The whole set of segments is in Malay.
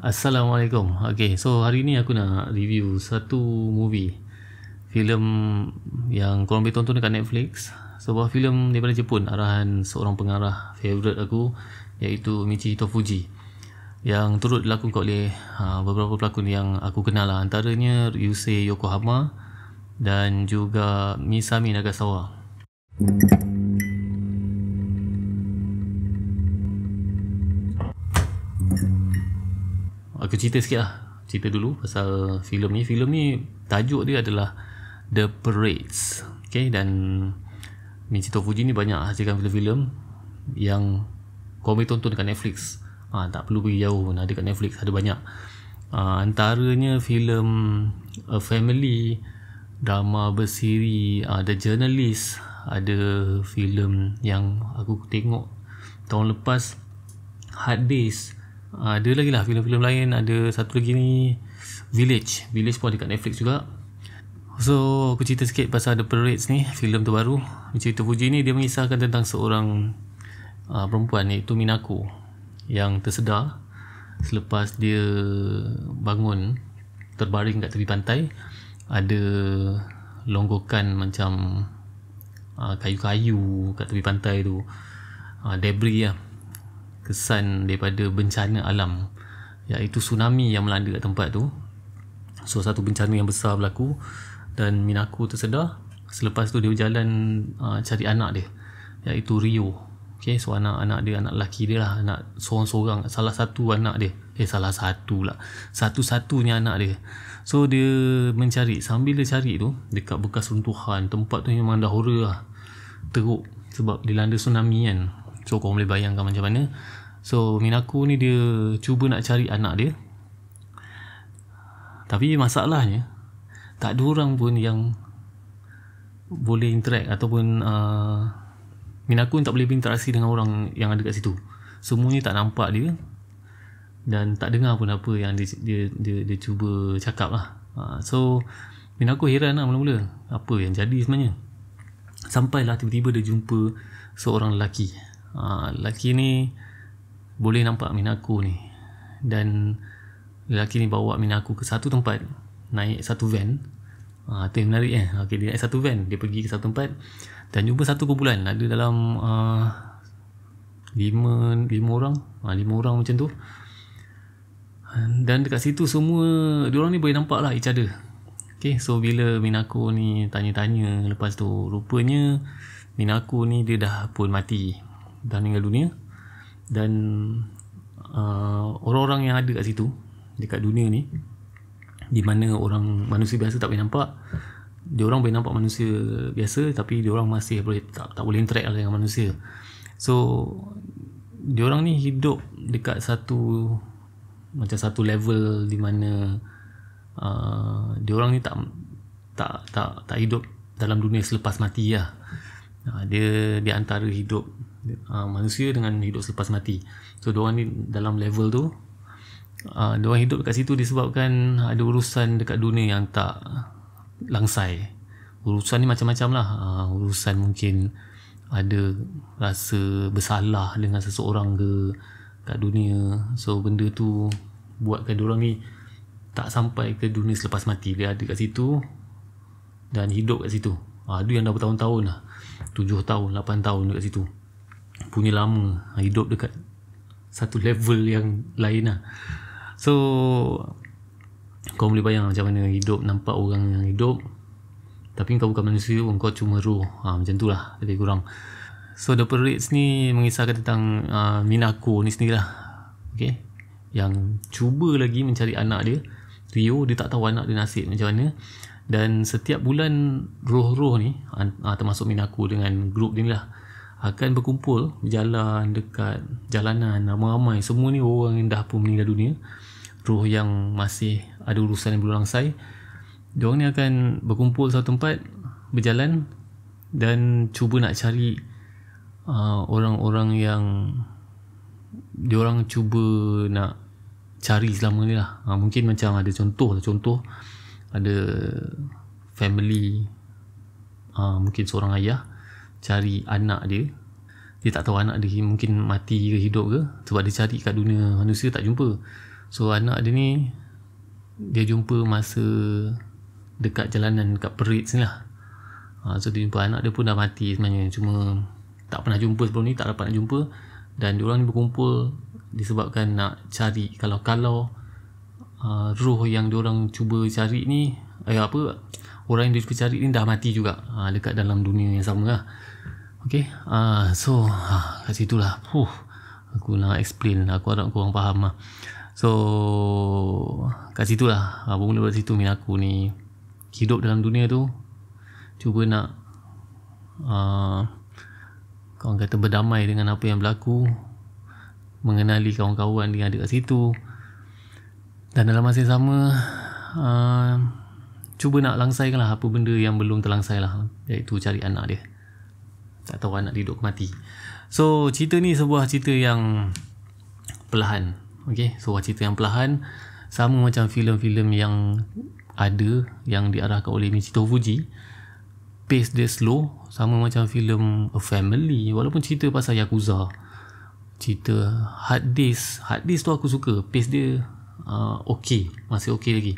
Assalamualaikum. Okay, so hari ni aku nak review satu movie, filem yang korang boleh tonton dekat Netflix. Sebuah filem daripada Jepun, arahan seorang pengarah favourite aku, iaitu Michihito Fuji, yang turut dilakonkan oleh beberapa pelakon yang aku kenal lah. Antaranya Ryusei Yokohama dan juga Misami Nagasawa. Aku cerita sikit lah. Cerita dulu pasal filem ni. Filem ni tajuk dia adalah The Parades. Okay, dan Michihito Fuji ni banyak hasilkan filem-filem yang kau boleh tonton dekat Netflix. Tak perlu pergi jauh pun, ada dekat Netflix, ada banyak. Antaranya filem A Family, drama bersiri The Journalist, ada filem yang aku tengok tahun lepas, Hard Days. Ada lagi lah filem-filem lain. Ada satu lagi ni Village pun ada kat Netflix juga. So aku cerita sikit pasal The Parades ni, filem terbaru Michihito Fuji ni. Dia mengisahkan tentang seorang perempuan, iaitu Minako, yang tersedar selepas dia bangun terbaring kat tepi pantai. Ada longgokan macam kayu-kayu kat tepi pantai tu, debris lah, kesan daripada bencana alam, iaitu tsunami yang melanda kat tempat tu. So satu bencana yang besar berlaku dan Minako tersedar. Selepas tu dia berjalan cari anak dia, iaitu Rio. Okay, so anak dia, anak lelaki dia lah, anak seorang-seorang, salah satu anak dia, satu-satunya anak dia. So dia mencari, sambil dia cari tu dekat bekas runtuhan, tempat tu memang dah horror lah, teruk sebab dilanda tsunami kan. So korang boleh bayangkan macam mana. So Minako ni dia cuba nak cari anak dia, tapi masalahnya tak ada orang pun yang boleh interact, ataupun Minako tak boleh berinteraksi dengan orang yang ada kat situ. Semuanya tak nampak dia dan tak dengar pun apa yang dia cuba cakap lah. So Minako heran lah mula-mula, apa yang jadi sebenarnya. Sampailah tiba-tiba dia jumpa seorang lelaki. Lelaki ni boleh nampak Minako ni, dan lelaki ni bawa Minako ke satu tempat, naik satu van. Itu yang menarik okay, dia naik satu van, dia pergi ke satu tempat dan jumpa satu kumpulan, ada dalam 5 orang, 5 orang macam tu. Dan dekat situ semua diorang ni boleh nampak lah each other. Okay, so bila Minako ni tanya-tanya, lepas tu rupanya Minako ni dia dah pun mati, dah meninggal dunia. Dan orang-orang yang ada kat situ, dekat dunia ni, di mana orang manusia biasa tak boleh nampak, diorang boleh nampak manusia biasa, tapi diorang masih boleh tak boleh interact dengan manusia. So diorang ni hidup dekat satu level di mana diorang ni tak hidup dalam dunia selepas mati lah. Dia di antara hidup manusia dengan hidup selepas mati. So diorang ni dalam level tu, diorang hidup dekat situ disebabkan ada urusan dekat dunia yang tak langsai. Urusan ni macam-macam lah. Urusan mungkin ada rasa bersalah dengan seseorang ke kat dunia. So benda tu buatkan diorang ni tak sampai ke dunia selepas mati. Dia ada kat situ dan hidup kat situ. Ada yang dah bertahun-tahun lah, 7 tahun, 8 tahun dekat situ. Punya lama hidup dekat satu level yang lain lah. So kau boleh bayang macam mana hidup, nampak orang yang hidup tapi kau bukan manusia, kau cuma roh. Macam tu lah lebih kurang. So The Parades ni mengisahkan tentang Minako ni sendiri lah. Okay, yang cuba lagi mencari anak dia Rio. Dia tak tahu anak dia nasib macam mana. Dan setiap bulan roh-roh ni, termasuk Minako dengan grup dia ni lah, akan berkumpul berjalan dekat jalanan ramai-ramai. Semua ni orang yang dah pun meninggal dunia, roh yang masih ada urusan yang belum langsai. Diorang ni akan berkumpul satu tempat, berjalan dan cuba nak cari orang-orang yang diorang cuba nak cari selama ni lah. Mungkin macam ada contoh ada family, mungkin seorang ayah cari anak dia. Dia tak tahu anak dia mungkin mati ke hidup ke, sebab dia cari kat dunia manusia tak jumpa. So anak dia ni dia jumpa masa dekat jalanan dekat parade ni lah. So dia jumpa anak dia pun dah mati sebenarnya, cuma tak pernah jumpa sebelum ni, tak dapat nak jumpa. Dan diorang ni berkumpul disebabkan nak cari kalau roh yang diorang cuba cari ni orang yang dia cuba cari ni dah mati juga dekat dalam dunia yang sama lah. Okay, so kat situ lah aku nak explain, aku harap korang faham lah. So kat situ lah bermula dari situ minat aku ni hidup dalam dunia tu, cuba nak korang kata berdamai dengan apa yang berlaku, mengenali kawan-kawan yang ada kat situ, dan dalam masa yang sama cuba nak langsaikan lah apa benda yang belum terlangsai lah, iaitu cari anak dia. Tak tahu anak dia hidup ke mati. So cerita ni sebuah cerita yang perlahan. Okay, sebuah cerita yang perlahan, sama macam filem-filem yang ada yang diarahkan oleh Michito Fuji. Pace dia slow, sama macam filem A Family, walaupun cerita pasal Yakuza. Cerita Hard Days tu aku suka, pace dia okay, masih okay lagi.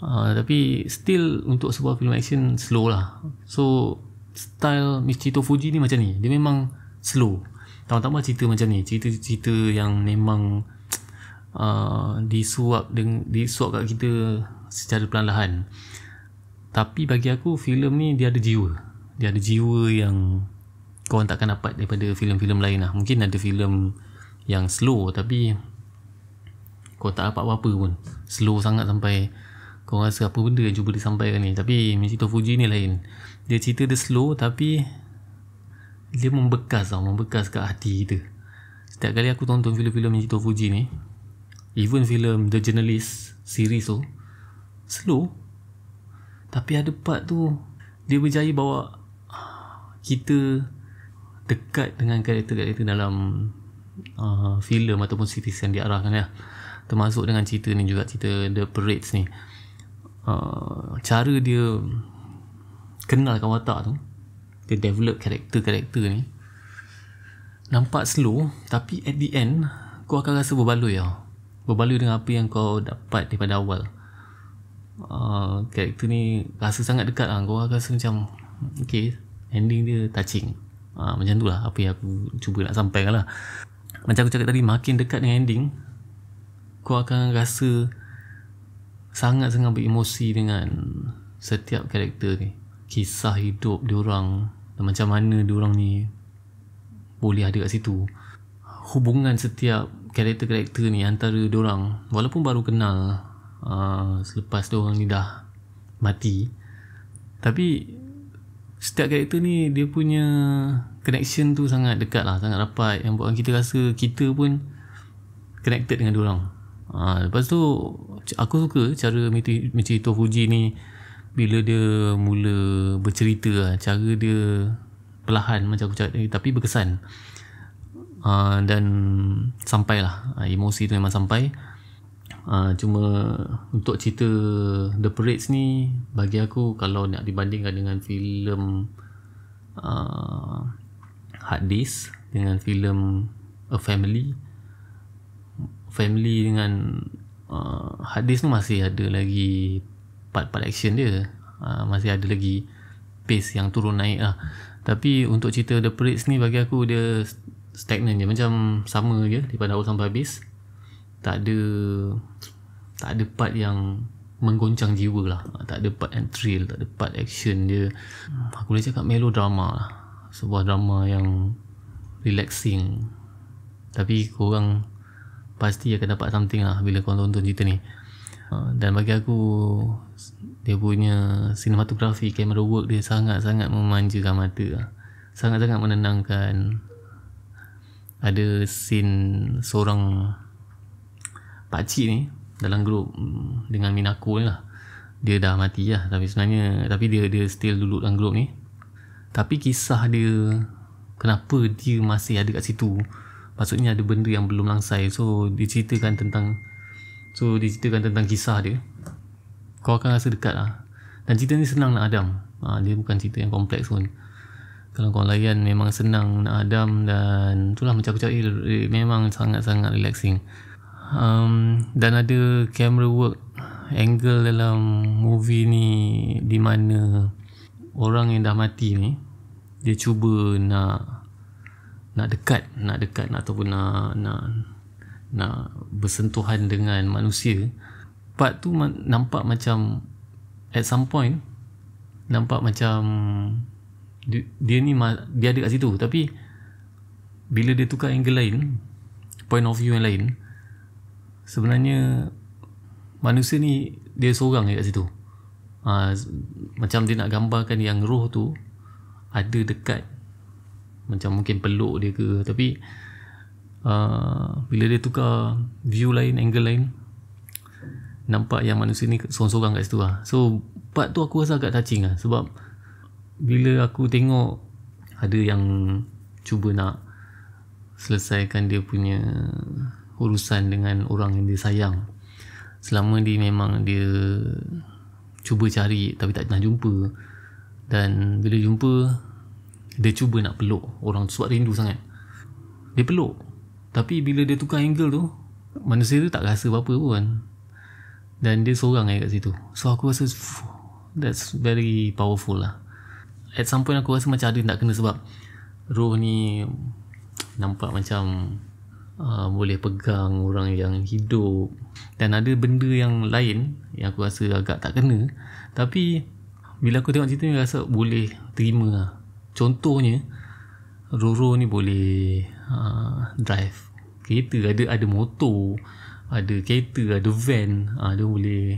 Tapi still untuk sebuah film action slow lah. So style Michito Fuji ni macam ni, dia memang slow. Tambah-tambah cerita macam ni, cerita-cerita yang memang disuap kat kita secara perlahan. Tapi bagi aku filem ni dia ada jiwa yang korang takkan dapat daripada filem-filem lain lah. Mungkin ada filem yang slow tapi kau tak dapat apa-apa pun, slow sangat sampai kau rasa apa benda yang cuba disampaikan ni. Tapi Michito Fuji ni lain, dia cerita dia slow tapi dia membekas kat hati kita. Setiap kali aku tonton filem-filem Michito Fuji ni, even filem The Journalist series tu slow, tapi ada part tu dia berjaya bawa kita dekat dengan karakter-karakter dalam filem ataupun series yang diarahkan lah. Termasuk dengan cerita ni juga, cerita The Parades ni, cara dia kenalkan watak tu, dia develop karakter-karakter ni, nampak slow tapi at the end kau akan rasa berbaloi dengan apa yang kau dapat daripada awal. Karakter ni rasa sangat dekat lah, kau akan rasa macam okay, ending dia touching. Macam tu lah apa yang aku cuba nak sampaikan lah. Macam aku cakap tadi, makin dekat dengan ending, kau akan rasa sangat-sangat beremosi dengan setiap karakter ni, kisah hidup diorang dan macam mana diorang ni boleh ada kat situ. Hubungan setiap karakter-karakter ni antara diorang, walaupun baru kenal selepas diorang ni dah mati, tapi setiap karakter ni dia punya connection tu sangat dekat lah, sangat rapat, yang buatkan kita rasa kita pun connected dengan diorang. Lepas tu aku suka cara Michito Fuji ni bila dia mula bercerita lah, cara dia perlahan macam aku cakap tadi, tapi berkesan. Dan sampailah, emosi tu memang sampai. Cuma untuk cerita The Parades ni, bagi aku kalau nak dibandingkan dengan filem Hard Days dengan filem A Family dengan Hard Days tu masih ada lagi part-part action dia, masih ada lagi pace yang turun naik lah. Tapi untuk cerita The Parades ni bagi aku dia stagnan je, macam sama je daripada awal sampai habis. Tak ada part yang menggoncang jiwa lah, tak ada part yang thrill, tak ada part action. Dia aku boleh cakap melodrama lah, sebuah drama yang relaxing, tapi korang pasti akan dapat something lah bila korang tonton cerita ni. Dan bagi aku dia punya cinematography, camera work dia sangat-sangat memanjakan mata lah, sangat-sangat menenangkan. Ada scene seorang pakcik ni dalam grup dengan Minako ni lah, dia dah mati lah, tapi sebenarnya dia still duduk dalam grup ni. Tapi kisah dia, kenapa dia masih ada kat situ, maksudnya ada benda yang belum langsai. So diceritakan tentang kisah dia, kau akan rasa dekat lah. Dan cerita ni senang nak hadam, dia bukan cerita yang kompleks pun. Kalau kau layan memang senang nak hadam, dan itulah macam aku cakap, memang sangat-sangat relaxing. Dan ada camera work angle dalam movie ni di mana orang yang dah mati ni dia cuba nak dekat ataupun nak bersentuhan dengan manusia. Part tu nampak macam at some point nampak macam dia ada kat situ, tapi bila dia tukar angle lain, point of view yang lain, sebenarnya manusia ni dia seorang kat situ. Macam dia nak gambarkan yang roh tu ada dekat, macam mungkin peluk dia ke, tapi bila dia tukar view lain, angle lain, nampak yang manusia ni seorang-seorang kat situ lah. So part tu aku rasa agak touching lah, sebab bila aku tengok ada yang cuba nak selesaikan dia punya urusan dengan orang yang dia sayang, selama dia memang dia cuba cari tapi tak pernah jumpa, dan bila jumpa dia cuba nak peluk orang tu sebab rindu sangat. Dia peluk, tapi bila dia tukar angle tu, manusia tu tak rasa apa-apa pun, dan dia seorang kat situ. So aku rasa that's very powerful lah. At some point aku rasa macam ada nak kena, sebab roh ni nampak macam boleh pegang orang yang hidup, dan ada benda yang lain yang aku rasa agak tak kena, tapi bila aku tengok cerita ni rasa boleh terima lah. Contohnya roh-roh ni boleh drive kereta, ada motor, ada kereta, ada van, dia boleh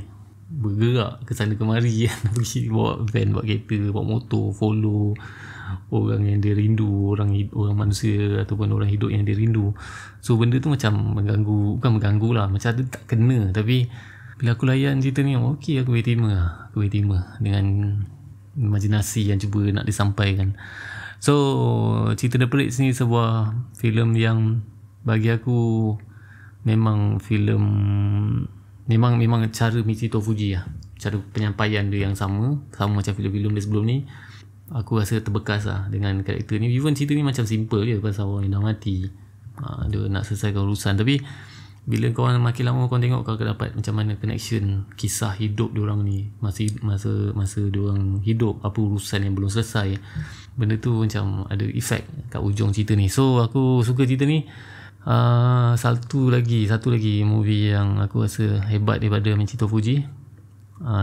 bergerak ke sana kemari pergi bawa van, bawa kereta, bawa motor, follow orang yang dia rindu, orang manusia ataupun orang hidup yang dia rindu. So benda tu macam mengganggu, bukan mengganggu lah, macam ada tak kena, tapi bila aku layan cerita ni, okey, aku boleh terima dengan imajinasi yang cuba nak disampaikan. So cerita The Parades ni sebuah filem yang bagi aku memang cara Michito Fuji lah, cara penyampaian dia yang sama macam filem-filem dia sebelum ni. Aku rasa terbekas lah dengan karakter ni. Even cerita ni macam simple je, pasal orang yang dah mati, dia nak selesaikan urusan, tapi bila korang makin lama korang tengok, kau akan dapat macam mana connection kisah hidup diorang ni, masa diorang hidup, apa urusan yang belum selesai. Benda tu macam ada efek kat ujung cerita ni. So aku suka cerita ni. Satu lagi movie yang aku rasa hebat daripada Michito Fuji,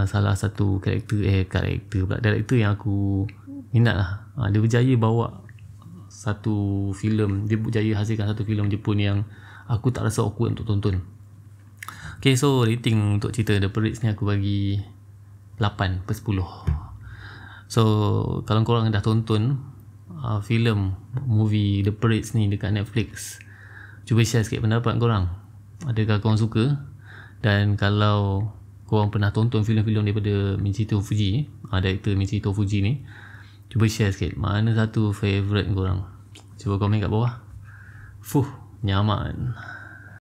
salah satu director yang aku minat lah. Dia berjaya bawa satu filem, dia berjaya hasilkan satu filem Jepun yang aku tak rasa awkward untuk tonton. Okay, so rating untuk cerita The Parades ni aku bagi 8/10. So kalau korang dah tonton filem movie The Parades ni dekat Netflix, cuba share sikit pendapat korang. Adakah korang suka? Dan kalau korang pernah tonton filem-filem daripada Michito Fuji, director Michito Fuji ni, cuba share sikit mana satu favourite korang. Cuba komen kat bawah. Nyaman.